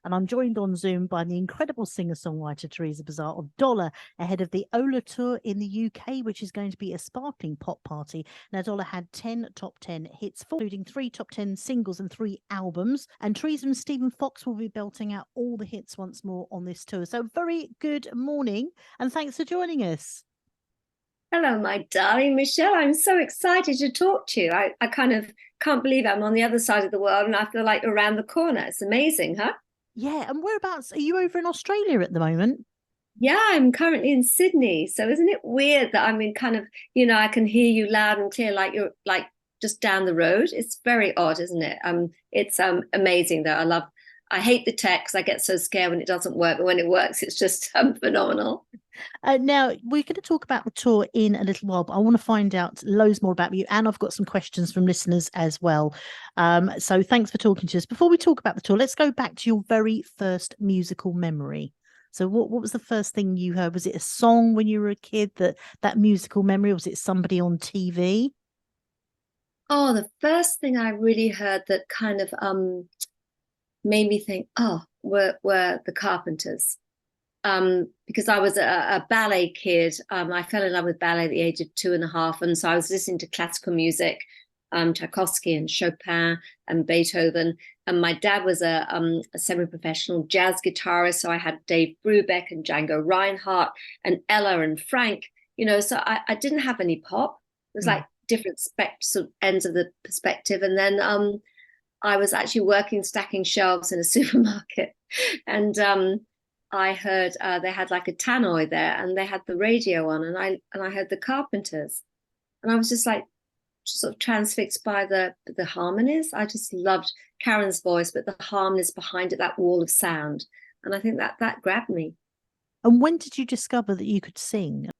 and I'm joined on Zoom by the incredible singer-songwriter Thereza Bazar of Dollar ahead of the Ola tour in the UK, which is going to be a sparkling pop party. Now, Dollar had 10 top 10 hits, including 3 top 10 singles and 3 albums, and Theresa and Stephen Fox will be belting out all the hits once more on this tour. So very good morning, and thanks for joining us. Hello, my darling Michelle. I'm so excited to talk to you. I kind of can't believe I'm on the other side of the world and I feel like around the corner. It's amazing, huh? Yeah, and whereabouts are you over in Australia at the moment? Yeah, I'm currently in Sydney. So isn't it weird that I'm in kind of, I can hear you loud and clear like you're like just down the road. It's very odd, isn't it? It's amazing though. I hate the text. I get so scared when it doesn't work, but when it works, it's just phenomenal. Now, we're going to talk about the tour in a little while, but I want to find out loads more about you. And I've got some questions from listeners as well. So thanks for talking to us. Before we talk about the tour, let's go back to your very first musical memory. So what was the first thing you heard? Was it a song when you were a kid, that musical memory, or was it somebody on TV? Oh, the first thing I really heard that kind of made me think, oh, were the Carpenters. Because I was a ballet kid. I fell in love with ballet at the age of 2.5. And so I was listening to classical music, Tchaikovsky and Chopin and Beethoven. And my dad was a semi-professional jazz guitarist. So I had Dave Brubeck and Django Reinhardt and Ella and Frank, so I didn't have any pop. It was like different sort of ends of the perspective. And then I was actually working, stacking shelves in a supermarket. And I heard they had like a tannoy there and they had the radio on and I heard the Carpenters and I was just like sort of transfixed by the harmonies. I just loved Karen's voice, but the harmonies behind it, that wall of sound. And I think that grabbed me. And when did you discover that you could sing?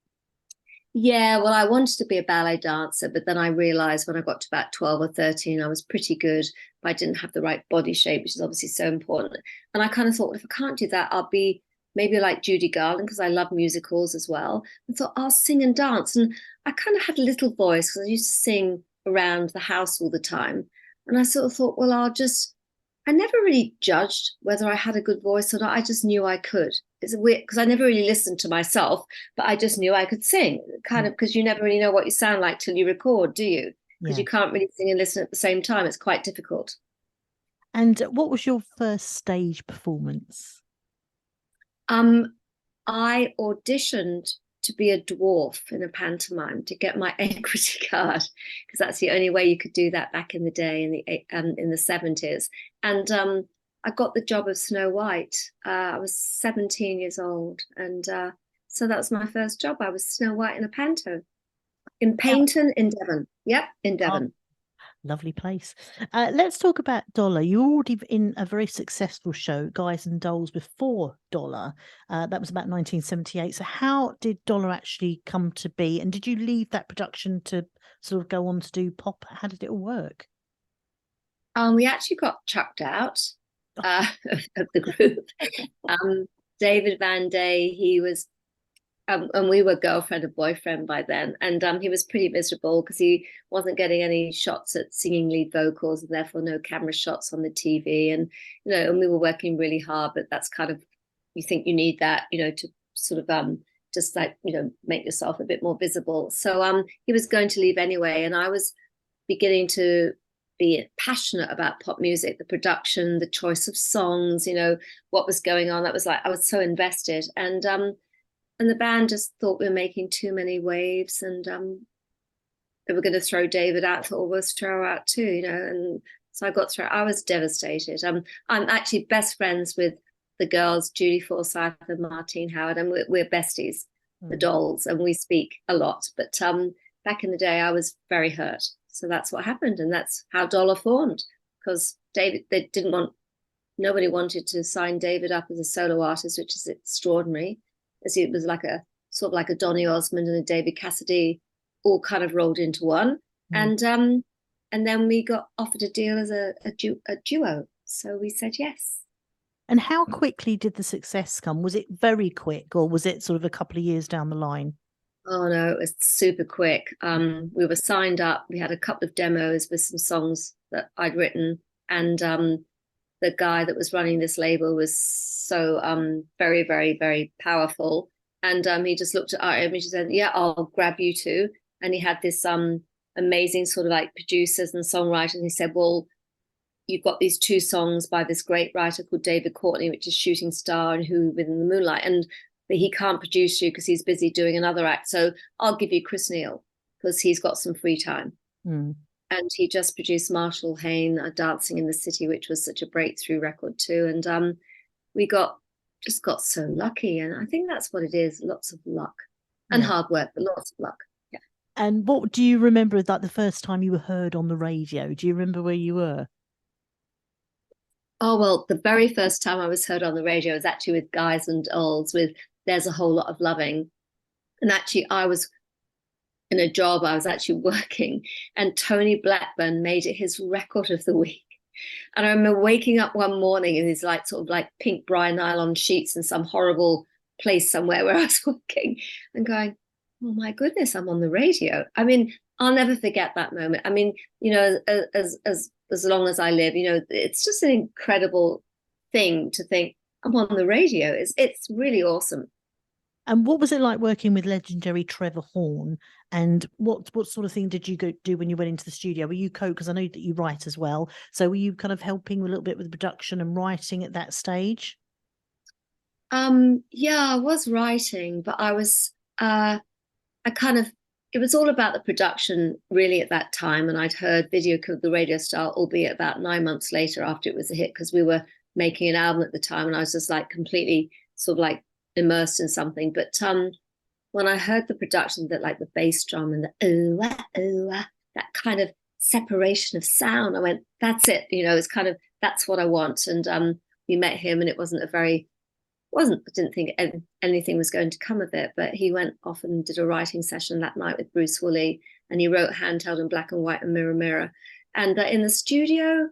Yeah, well, I wanted to be a ballet dancer, but then I realized when I got to about 12 or 13, I was pretty good, but I didn't have the right body shape, which is obviously so important. And I kind of thought, well, if I can't do that, I'll be maybe like Judy Garland, because I love musicals as well. I thought I'll sing and dance. And I kind of had a little voice because I used to sing around the house all the time. And I sort of thought, well, I never really judged whether I had a good voice or not. I just knew I could. It's weird because I never really listened to myself, but I just knew I could sing, kind of, because you never really know what you sound like till you record, do you? Because you can't really sing and listen at the same time. It's quite difficult. And what was your first stage performance? I auditioned to be a dwarf in a pantomime to get my equity card, because that's the only way you could do that back in the day in the 70s. And I got the job of Snow White. I was 17 years old. And so that was my first job. I was Snow White in a panto in Paignton in Devon. Yep, in Devon. Lovely place. Let's talk about Dollar. You were already in a very successful show, Guys and Dolls, before Dollar. That was about 1978. So how did Dollar actually come to be? And did you leave that production to sort of go on to do pop? How did it all work? We actually got chucked out of the group. David Van Day, he was and we were girlfriend and boyfriend by then. And he was pretty miserable because he wasn't getting any shots at singing lead vocals and therefore no camera shots on the TV. And, and we were working really hard, but that's kind of, you think you need that, to sort of just like, make yourself a bit more visible. So he was going to leave anyway. And I was beginning to be passionate about pop music, the production, the choice of songs, what was going on. That was like, I was so invested. And the band just thought we were making too many waves and they were going to throw David out. I thought, well, we'll throw her out too, and so I got thrown. I was devastated. I'm actually best friends with the girls, Judy Forsyth and Martine Howard, and we're besties, the Dolls, and we speak a lot. But back in the day, I was very hurt. So that's what happened. And that's how Dollar formed, because David, nobody wanted to sign David up as a solo artist, which is extraordinary. It was like a sort of like a Donny Osmond and a David Cassidy all kind of rolled into one. And then we got offered a deal as a duo. So we said yes. And how quickly did the success come? Was it very quick or was it sort of a couple of years down the line? Oh no, it was super quick. We were signed up. We had a couple of demos with some songs that I'd written, and the guy that was running this label was so very, very, very powerful. And he just looked at our image and said, yeah, I'll grab you too. And he had this amazing sort of like producers and songwriters. And he said, well, you've got these 2 songs by this great writer called David Courtney, which is Shooting Star and Who Within the Moonlight. But he can't produce you because he's busy doing another act. So I'll give you Chris Neal because he's got some free time. Mm. And he just produced Marshall Hayne, Dancing in the City, which was such a breakthrough record too. And we just got so lucky. And I think that's what it is. Lots of luck and hard work, but lots of luck. Yeah. And what do you remember like the first time you were heard on the radio? Do you remember where you were? Oh, well, the very first time I was heard on the radio was actually with Guys and Dolls with There's a Whole Lot of Loving. And actually, I was in a job, I was actually working, and Tony Blackburn made it his record of the week. And I remember waking up one morning in these like sort of like pink Briar nylon sheets in some horrible place somewhere where I was working and going, oh my goodness, I'm on the radio. I mean, I'll never forget that moment. I mean, you know, as long as I live, you know, it's just an incredible thing to think I'm on the radio. It's really awesome. And what was it like working with legendary Trevor Horn? And what sort of thing did you go do when you went into the studio? Were you because I know that you write as well. So were you kind of helping a little bit with production and writing at that stage? Yeah, I was writing, but I was it was all about the production really at that time. And I'd heard Video Killed the Radio Star, albeit about 9 months later after it was a hit, because we were making an album at the time. And I was just like completely sort of like immersed in something. But when I heard the production, that like the bass drum and the that kind of separation of sound, I went, that's it. You know, it's kind of, that's what I want. And we met him, and it I didn't think anything was going to come of it, but he went off and did a writing session that night with Bruce Woolley, and he wrote Handheld and Black and White and Mirror Mirror. And in the studio,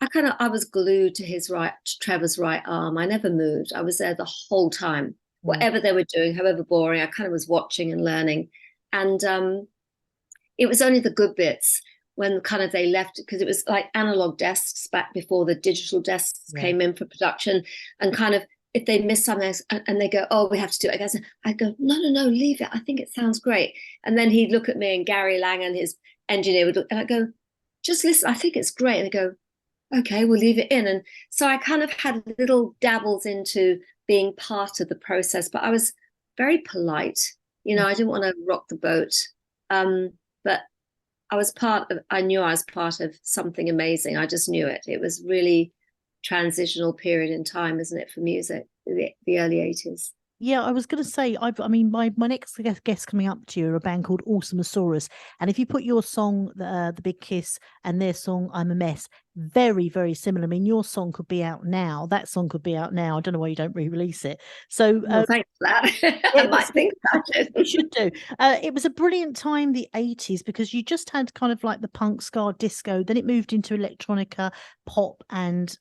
I was glued to Trevor's right arm. I never moved. I was there the whole time. Whatever they were doing, however boring, I kind of was watching and learning. And it was only the good bits when kind of they left, because it was like analog desks back before the digital desks came in for production, and kind of if they miss something and they go, oh, we have to do it, I'd go, no, leave it. I think it sounds great. And then he'd look at me, and Gary Lang and his engineer would look, and I'd go, just listen, I think it's great. And they go, okay, we'll leave it in. And so I kind of had little dabbles into being part of the process, but I was very polite. You know, I didn't want to rock the boat. But I knew I was part of something amazing. I just knew it. It was really transitional period in time, isn't it, for music, the early 80s. Yeah, I was going to say, I mean, my next guest coming up to you are a band called Awesomeosaurus. And if you put your song, The Big Kiss, and their song, I'm a Mess, very, very similar. I mean, your song could be out now. That song could be out now. I don't know why you don't re-release it. So thanks for that. I might think about it. You should do. It was a brilliant time, the 80s, because you just had kind of like the punk, ska, disco. Then it moved into electronica, pop, and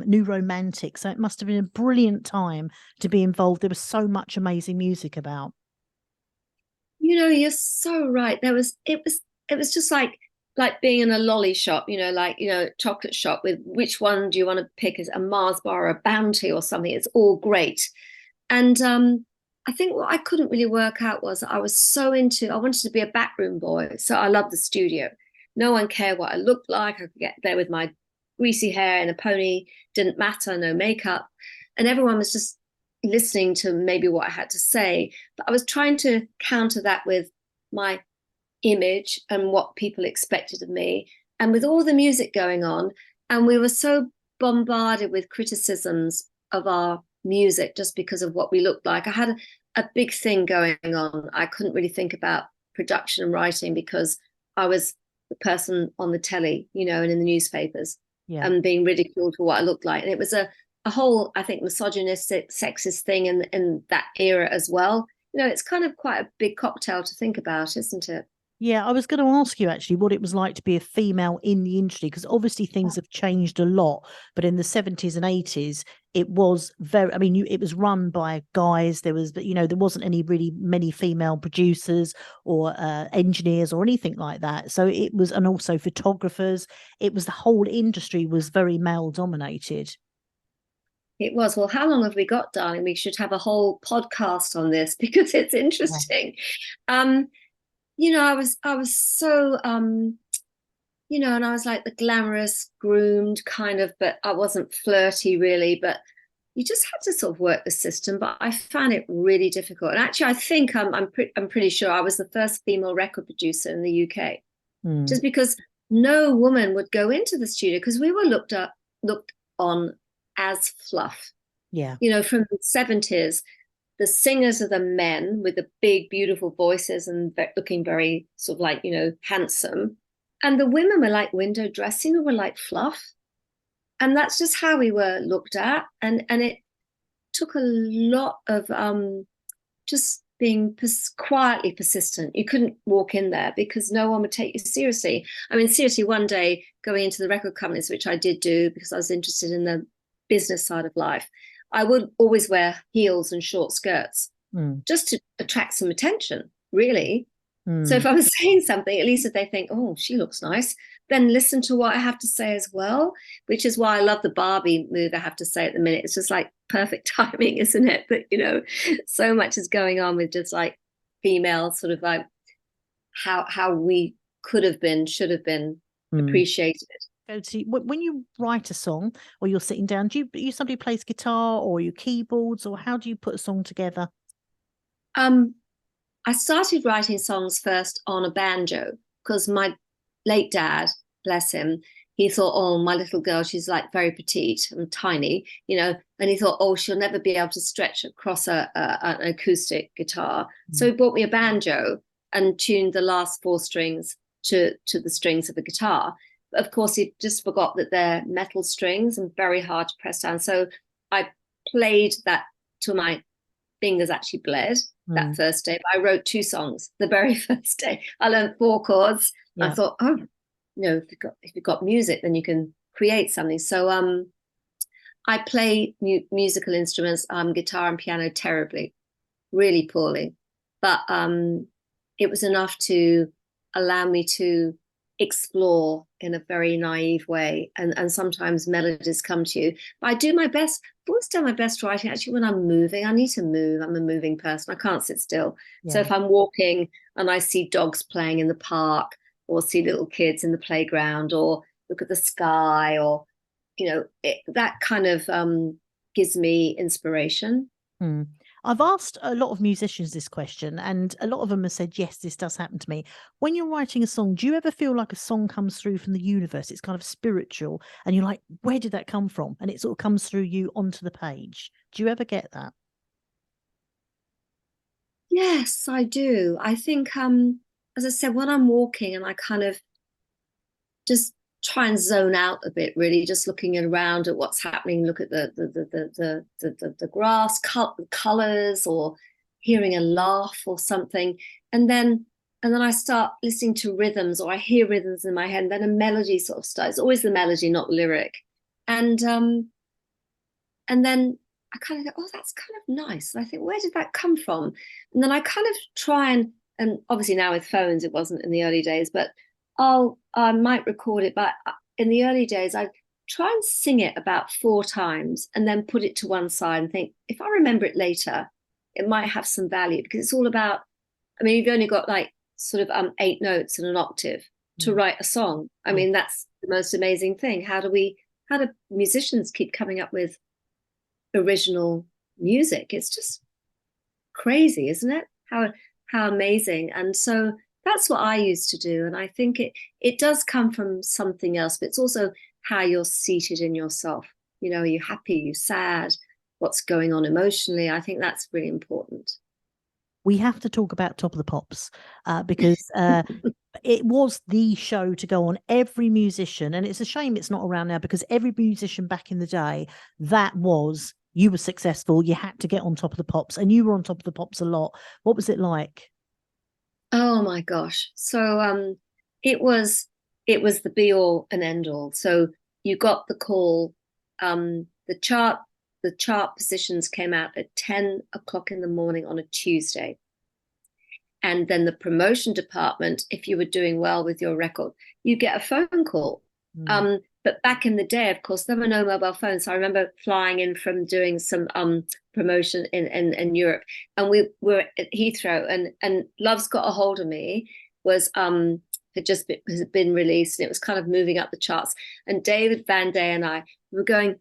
new romantic. So it must have been a brilliant time to be involved. There was so much amazing music about. You know, you're so right. It was just like being in a lolly shop, you know, like, you know, chocolate shop with which one do you want to pick, as a Mars bar or a Bounty or something. It's all great. And I think what I couldn't really work out was I wanted to be a backroom boy. So I loved the studio. No one cared what I looked like. I could get there with my greasy hair and a pony, didn't matter, no makeup. And everyone was just listening to maybe what I had to say. But I was trying to counter that with my image and what people expected of me, and with all the music going on. And we were so bombarded with criticisms of our music just because of what we looked like. I had a big thing going on. I couldn't really think about production and writing because I was the person on the telly, you know, and in the newspapers, and being ridiculed for what I looked like. And it was a whole, I think, misogynistic, sexist thing in that era as well. You know, it's kind of quite a big cocktail to think about, isn't it? Yeah, I was going to ask you actually what it was like to be a female in the industry, because obviously things have changed a lot. But in the 70s and 80s, it was very, I mean, it was run by guys. There was, there wasn't any really many female producers or engineers or anything like that. So it was, and also photographers. It was, the whole industry was very male dominated. It was. Well, how long have we got, darling? We should have a whole podcast on this because it's Yeah. interesting. Um, I was so and I was like the glamorous, groomed kind of, but I wasn't flirty really, but you just had to sort of work the system. But I found it really difficult. And actually, I think I'm pretty sure I was the first female record producer in the UK, Mm. just because no woman would go into the studio because we were looked on as fluff. Yeah. From the 70s, the singers are the men with the big, beautiful voices and looking very sort of like, handsome. And the women were like window dressing, or were like fluff. And that's just how we were looked at. And it took a lot of just being quietly persistent. You couldn't walk in there because no one would take you seriously. I mean, seriously, one day going into the record companies, which I did do because I was interested in the business side of life, I would always wear heels and short skirts just to attract some attention, really. So if I was saying something, at least if they think, oh, she looks nice, then listen to what I have to say as well, which is why I love the Barbie move, I have to say at the minute. It's just like perfect timing, isn't it? That, so much is going on with just like female sort of like how we could have been, should have been appreciated. When you write a song or you're sitting down, do you somebody plays guitar or your keyboards, or how do you put a song together? I started writing songs first on a banjo because my late dad, bless him, he thought, oh, my little girl, she's like very petite and tiny, and he thought, oh, she'll never be able to stretch across an acoustic guitar. So he bought me a banjo and tuned the last four strings to the strings of the guitar. But of course, he just forgot that they're metal strings and very hard to press down. So I played that till my fingers actually bled that first day. But I wrote 2 songs the very first day. I learned 4 chords. Yeah. I thought, oh, if you've got music, then you can create something. So I play musical instruments, guitar and piano terribly, really poorly. But it was enough to allow me to explore in a very naive way, and sometimes melodies come to you. But I do my best. I've always done my best writing actually when I'm moving. I need to move. I'm a moving person. I can't sit still. So if I'm walking and I see dogs playing in the park, or see little kids in the playground, or look at the sky, or that kind of gives me inspiration. I've asked a lot of musicians this question, and a lot of them have said, yes, this does happen to me. When you're writing a song, do you ever feel like a song comes through from the universe? It's kind of spiritual, and you're like, where did that come from? And it sort of comes through you onto the page. Do you ever get that? Yes, I do. I think, as I said, when I'm walking and I kind of just try and zone out a bit, really, just looking around at what's happening, look at the grass, colors, or hearing a laugh or something, and then I start listening to rhythms, or I hear rhythms in my head, and then a melody sort of starts. It's always the melody, not lyric, and then I kind of go, oh, that's kind of nice. And I think, where did that come from? And then I kind of try and obviously now with phones, it wasn't in the early days, but I might record it, but in the early days, I'd try and sing it about 4 times and then put it to one side and think, if I remember it later, it might have some value, because it's all about, I mean, you've only got like sort of 8 notes and an octave to write a song. I mean, that's the most amazing thing. How do musicians keep coming up with original music? It's just crazy, isn't it? How amazing. And so that's what I used to do. And I think it does come from something else, but it's also how you're seated in yourself. Are you happy? Are you sad? What's going on emotionally? I think that's really important. We have to talk about Top of the Pops because it was the show to go on. Every musician, and it's a shame it's not around now, because every musician back in the day, you were successful, you had to get on Top of the Pops, and you were on Top of the Pops a lot. What was it like? Oh my gosh. So it was the be all and end all. So you got the call. The chart positions came out at 10 o'clock in the morning on a Tuesday. And then the promotion department, if you were doing well with your record, you get a phone call. But back in the day, of course, there were no mobile phones. So I remember flying in from doing some promotion in Europe, and we were at Heathrow, and Love's Got a Hold of Me was had just been released, and it was kind of moving up the charts. And David Van Day and I were going,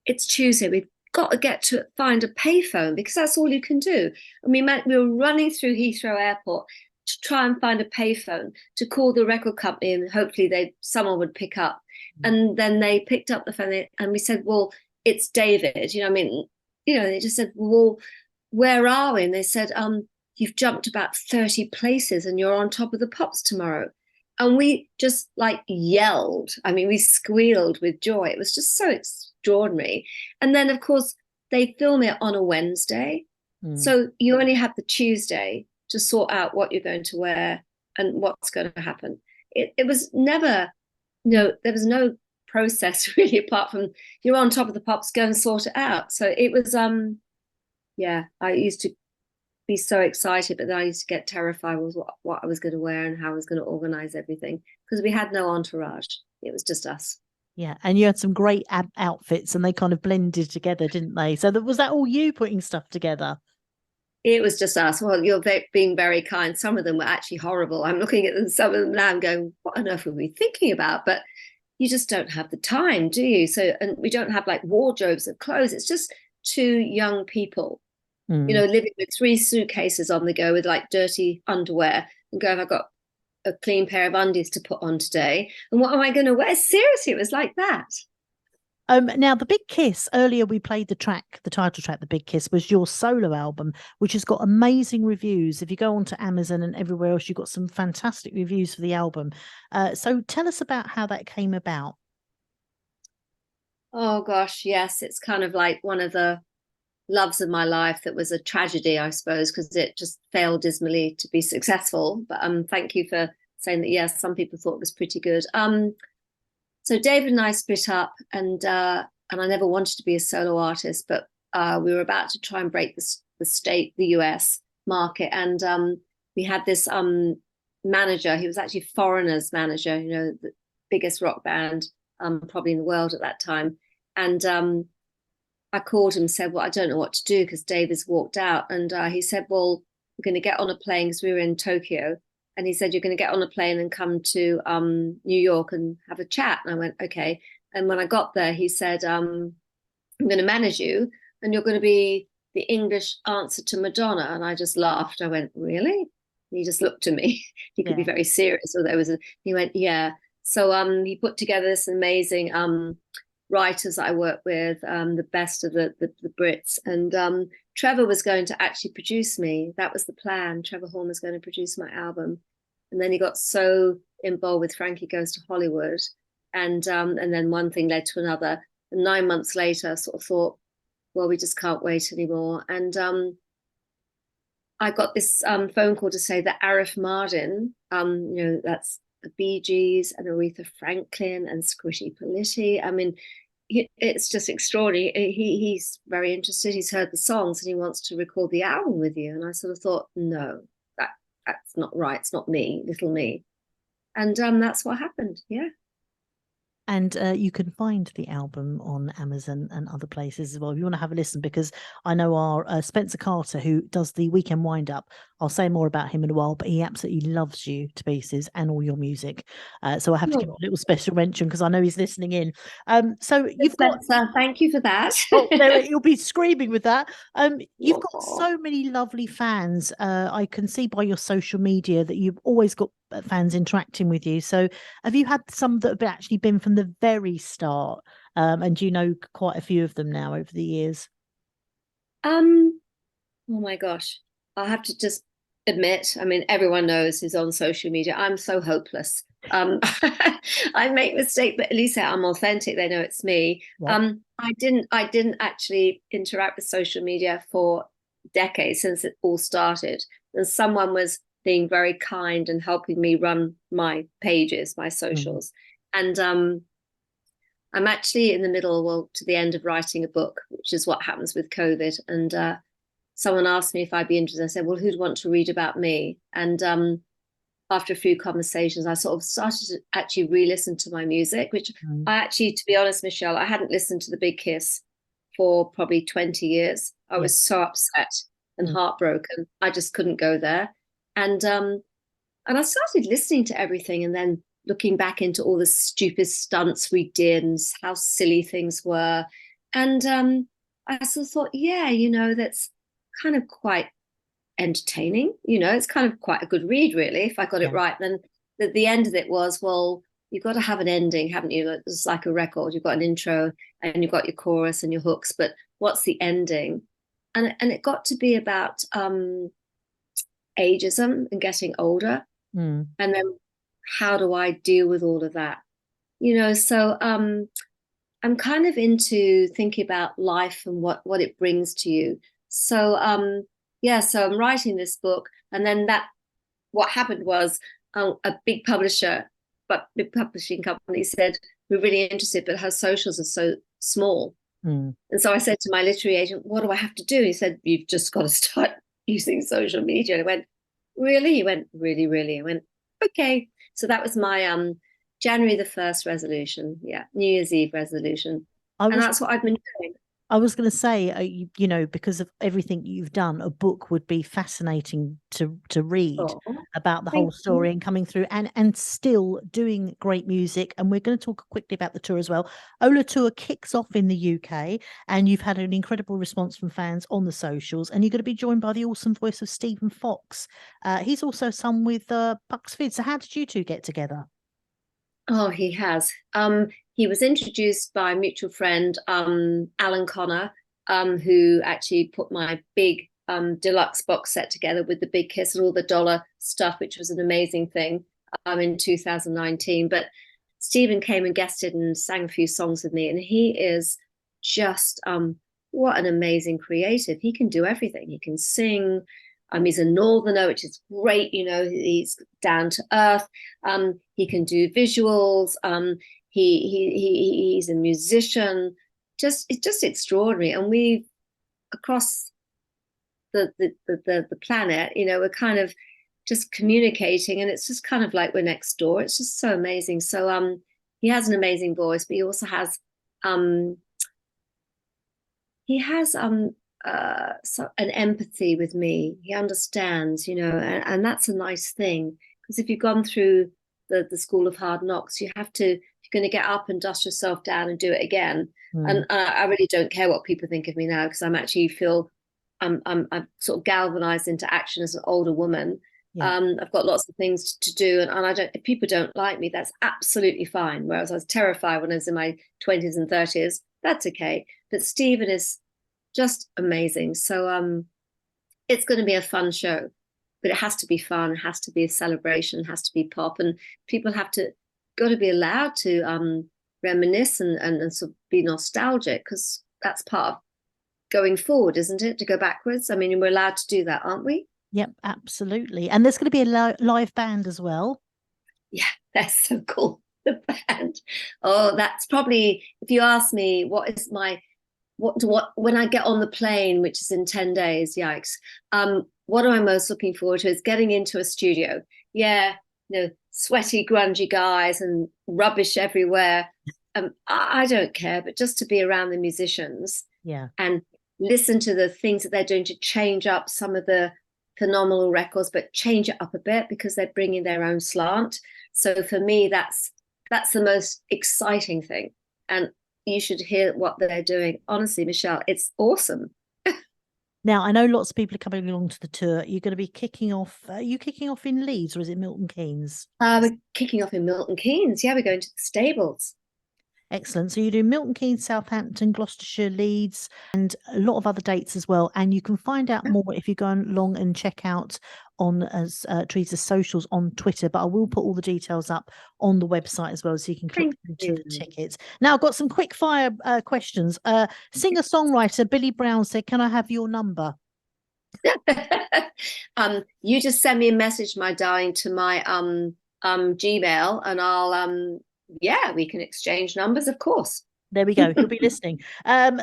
it's Tuesday, we've got to get to find a payphone because that's all you can do. And we were running through Heathrow Airport to try and find a payphone to call the record company, and hopefully someone would pick up. And then they picked up the phone, and we said, well, it's David. I mean, they just said, well, where are we? And they said, you've jumped about 30 places and you're on Top of the Pops tomorrow. And we just like yelled. I mean, we squealed with joy. It was just so extraordinary. And then, of course, they film it on a Wednesday. So you only have the Tuesday to sort out what you're going to wear and what's going to happen. It was never, there was no process really, apart from you're on Top of the Pops, go and sort it out. So it was, I used to be so excited, but then I used to get terrified with what I was going to wear and how I was going to organize everything, because we had no entourage. It was just us. Yeah, and you had some great outfits, and they kind of blended together, didn't they? So was that all you putting stuff together? It was just us. Well, you're being very kind. Some of them were actually horrible. I'm looking at them, some of them now, and going, what on earth were we thinking about? But you just don't have the time, do you? So, and we don't have like wardrobes of clothes. It's just two young people, living with 3 suitcases on the go with like dirty underwear, and going, I've got a clean pair of undies to put on today, and what am I going to wear? Seriously, it was like that. Now, The Big Kiss, earlier we played the title track, The Big Kiss, was your solo album, which has got amazing reviews. If you go onto Amazon and everywhere else, you've got some fantastic reviews for the album. So tell us about how that came about. Oh, gosh, yes. It's kind of like one of the loves of my life that was a tragedy, I suppose, because it just failed dismally to be successful. But thank you for saying that. Yes, some people thought it was pretty good. So David and I split up, and I never wanted to be a solo artist, but we were about to try and break the US market, and we had this manager. He was actually Foreigner's manager, the biggest rock band probably in the world at that time. And I called him and said, well, I don't know what to do because David's walked out. And he said, well, we're going to get on a plane, because we were in Tokyo. And he said, you're going to get on a plane and come to New York and have a chat. And I went, okay. And when I got there, he said, I'm going to manage you, and you're going to be the English answer to Madonna. And I just laughed. I went, really? And he just looked at me. He could be very serious. Or he went, yeah. So he put together this amazing writers that I work with, the best of the Brits. And Trevor was going to actually produce me. That was the plan. Trevor Horn was going to produce my album. And then he got so involved with Frankie Goes to Hollywood. And then one thing led to another. And 9 months later, I sort of thought, well, we just can't wait anymore. And I got this phone call to say that Arif Mardin, that's the Bee Gees and Aretha Franklin and Squishy Politti. I mean, it's just extraordinary. He's very interested. He's heard the songs and he wants to record the album with you. And I sort of thought, no, that's not right. It's not me, little me. And that's what happened. Yeah. And you can find the album on Amazon and other places as well if you want to have a listen, because I know our Spencer Carter, who does the Weekend Wind Up, I'll say more about him in a while, but he absolutely loves you to pieces and all your music. So I have to give a little special mention because I know he's listening in. So you've got... Thank you for that. You'll be screaming with that. You've got so many lovely fans. I can see by your social media that you've always got fans interacting with you. So have you had some that have actually been from the very start, and you know quite a few of them now over the years? Oh my gosh, I'll have to just admit, I mean, everyone knows who's on social media, I'm so hopeless. I make mistakes, but at least I'm authentic. They know it's me. Yeah. I didn't actually interact with social media for decades, since it all started. And someone was being very kind and helping me run my pages, my socials. And I'm actually in the middle, well, to the end of writing a book, which is what happens with COVID. And someone asked me if I'd be interested. I said, well, who'd want to read about me? And after a few conversations, I sort of started to actually re-listen to my music, which I actually, to be honest, Michelle, I hadn't listened to The Big Kiss for probably 20 years. I was so upset and heartbroken. I just couldn't go there. And I started listening to everything and then looking back into all the stupid stunts we did and how silly things were. And I sort of thought, yeah, you know, that's kind of quite entertaining. You know, it's kind of quite a good read, really, if I got it right. Then the end of it was, well, you've got to have an ending, haven't you? It's like a record. You've got an intro and you've got your chorus and your hooks, but what's the ending? And it got to be about ageism and getting older. And then how do I deal with all of that? You know, so I'm kind of into thinking about life and what it brings to you. So so I'm writing this book, and then what happened was a big publishing company said, we're really interested, but her socials are so small. And so I said to my literary agent, what do I have to do? He said, you've just got to start using social media. And I went, really? He went, really, really? I went, okay. So that was my January the 1st resolution. Yeah, New Year's Eve resolution. And that's what I've been doing. I was going to say, you know, because of everything you've done, a book would be fascinating to read about the whole story and coming through and still doing great music. And we're going to talk quickly about the tour as well. Ola Tour kicks off in the UK, and you've had an incredible response from fans on the socials. And you're going to be joined by the awesome voice of Stephen Fox. He's also sung with Bucks Fizz. So how did you two get together? Oh, he has. He was introduced by a mutual friend, Alan Connor, who actually put my big deluxe box set together with the Big Kiss and all the dollar stuff, which was an amazing thing in 2019. But Stephen came and guested and sang a few songs with me, and he is just what an amazing creative. He can do everything. He can sing. He's a northerner, which is great. You know, he's down to earth. He can do visuals. He's a musician. It's just extraordinary. And we, across the planet, you know, we're kind of just communicating, and it's just kind of like we're next door. It's just so amazing. So he has an amazing voice, but he also has so an empathy with me. He understands, you know, and that's a nice thing, because if you've gone through the school of hard knocks, you have to, if you're going to get up and dust yourself down and do it again. And I really don't care what people think of me now, because I'm sort of galvanized into action as an older woman. I've got lots of things to do, and I don't, if people don't like me, that's absolutely fine. Whereas I was terrified when I was in my 20s and 30s. That's okay. But Stephen is just amazing. So it's going to be a fun show, but it has to be fun, it has to be a celebration, it has to be pop, and people got to be allowed to reminisce and sort of be nostalgic, because that's part of going forward, isn't it? To go backwards. I mean, we're allowed to do that, aren't we? Yep, absolutely. And there's going to be a live band as well. Yeah, that's so cool. The band. Oh, that's probably, if you ask me, what when I get on the plane, which is in 10 days, yikes. What am I most looking forward to is getting into a studio. Yeah, you know, sweaty, grungy guys and rubbish everywhere. I don't care, but just to be around the musicians, and listen to the things that they're doing to change up some of the phenomenal records, but change it up a bit, because they're bringing their own slant. So for me, that's the most exciting thing. And you should hear what they're doing. Honestly, Michelle, it's awesome. Now, I know lots of people are coming along to the tour. You're going to be kicking off. Are you kicking off in Leeds, or is it Milton Keynes? We're kicking off in Milton Keynes. Yeah, we're going to the stables. Excellent. So you do Milton Keynes, Southampton, Gloucestershire, Leeds, and a lot of other dates as well. And you can find out more if you go along and check out on Theresa's socials on Twitter. But I will put all the details up on the website as well, so you can click into the tickets. Now, I've got some quick fire questions. Singer-songwriter Billy Brown said, "Can I have your number?" You just send me a message, my darling, to my Gmail, and I'll yeah, we can exchange numbers, of course. There we go. He'll be listening.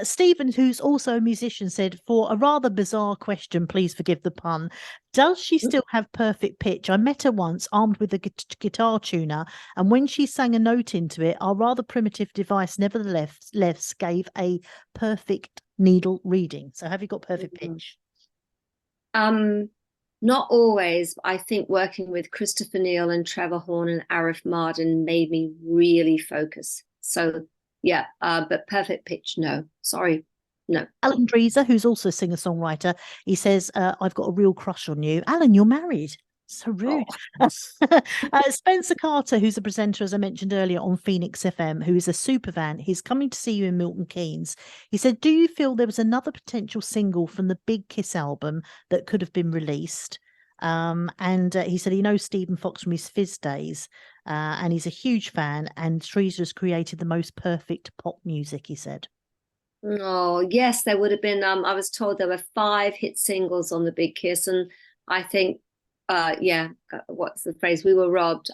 Stephen, who's also a musician, said, for a rather bizarre question, please forgive the pun, does she still have perfect pitch? I met her once armed with a guitar tuner, and when she sang a note into it, our rather primitive device nevertheless gave a perfect needle reading. So have you got perfect pitch? Not always. I think working with Christopher Neal and Trevor Horn and Arif Mardin made me really focus. So yeah, but perfect pitch, no. Sorry, no. Alan Thereza, who's also a singer-songwriter, he says, I've got a real crush on you. Alan, you're married. So rude. Oh. Spencer Carter, who's a presenter, as I mentioned earlier, on Phoenix FM, who is a super fan, he's coming to see you in Milton Keynes. He said, do you feel there was another potential single from the Big Kiss album that could have been released? And he said he knows Stephen Fox from his Fizz days, and he's a huge fan, and Theresa has created the most perfect pop music, he said. Oh, yes, there would have been. I was told there were 5 hit singles on the Big Kiss, and I think, yeah, what's the phrase? We were robbed.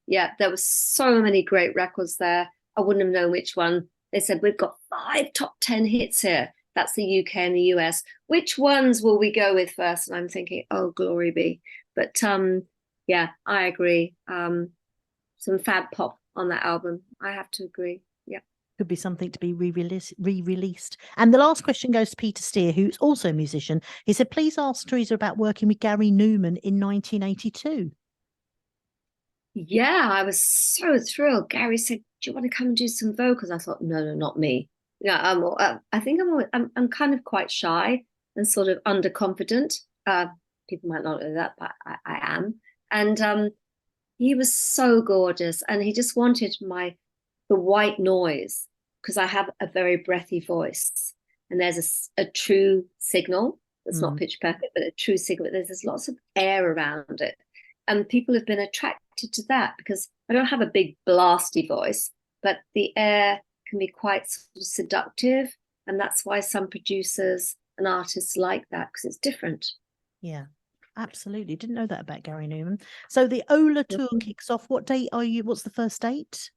Yeah, there were so many great records there. I wouldn't have known which one. They said we've got 5 top 10 hits here. That's the UK and the US. Which ones will we go with first? And I'm thinking, oh, glory be. But yeah, I agree. Some fab pop on that album. I have to agree. Yeah. Could be something to be re-released. And the last question goes to Peter Steer, who's also a musician. He said, please ask Theresa about working with Gary Newman in 1982. Yeah, I was so thrilled. Gary said, do you want to come and do some vocals? I thought, no, not me. Yeah, I think I'm kind of quite shy and sort of underconfident. People might not know that, but I am. And he was so gorgeous, and he just wanted the white noise, because I have a very breathy voice, and there's a true signal that's not pitch perfect, but a true signal. There's lots of air around it, and people have been attracted to that because I don't have a big blasty voice, but the air can be quite sort of seductive, and that's why some producers and artists like that, because it's different. Yeah, absolutely. Didn't know that about Gary Newman. So the Ola tour kicks off. What date are you? What's the first date?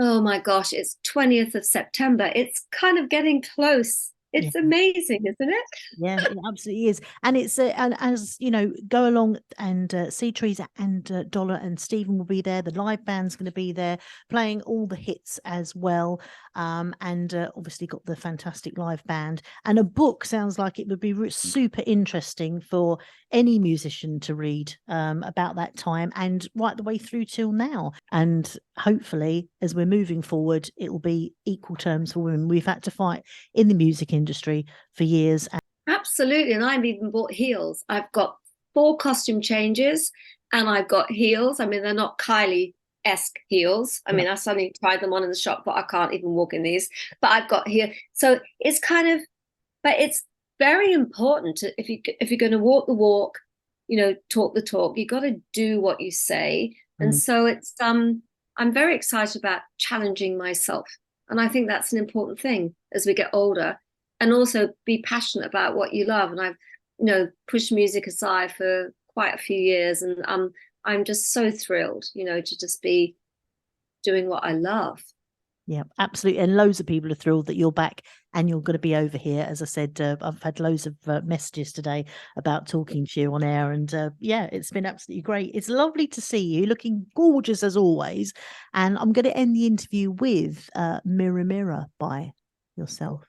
Oh my gosh, it's 20th of September. It's kind of getting close. It's amazing, isn't it? Yeah, it absolutely is. And it's and as you know, go along and see Theresa and Dollar and Stephen will be there. The live band's going to be there playing all the hits as well. And obviously got the fantastic live band. And a book sounds like it would be super interesting for any musician to read about that time and right the way through till now. And hopefully, as we're moving forward, it will be equal terms for women. We've had to fight in the music industry for years. Absolutely. And I've even bought heels. I've got 4 costume changes, and I've got heels. I mean, they're not Kylie-esque heels. I mean, I suddenly tried them on in the shop, but I can't even walk in these. But I've got here. So it's kind of, but it's very important to, if you're going to walk the walk, talk the talk, you got to do what you say. And so it's I'm very excited about challenging myself. And I think that's an important thing as we get older, and also be passionate about what you love. And I've, pushed music aside for quite a few years, and I'm just so thrilled, to just be doing what I love. Yeah, absolutely. And loads of people are thrilled that you're back and you're going to be over here. As I said, I've had loads of messages today about talking to you on air. And yeah, it's been absolutely great. It's lovely to see you looking gorgeous as always. And I'm going to end the interview with Mirror Mirror by yourself.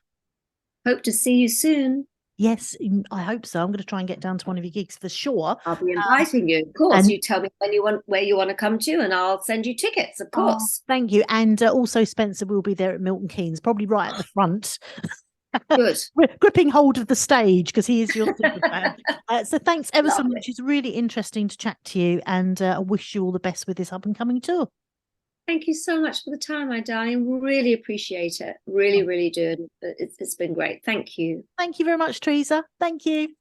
Hope to see you soon. Yes, I hope so. I'm going to try and get down to one of your gigs for sure. I'll be inviting you, of course. You tell me where you want to come to, and I'll send you tickets, of course. Oh, thank you. And also Spencer will be there at Milton Keynes, probably right at the front. Good. Gripping hold of the stage because he is your super fan. So thanks ever so much. It's really interesting to chat to you, and I wish you all the best with this up and coming tour. Thank you so much for the time, my darling. Really appreciate it. Really, really do. It's been great. Thank you. Thank you very much, Theresa. Thank you.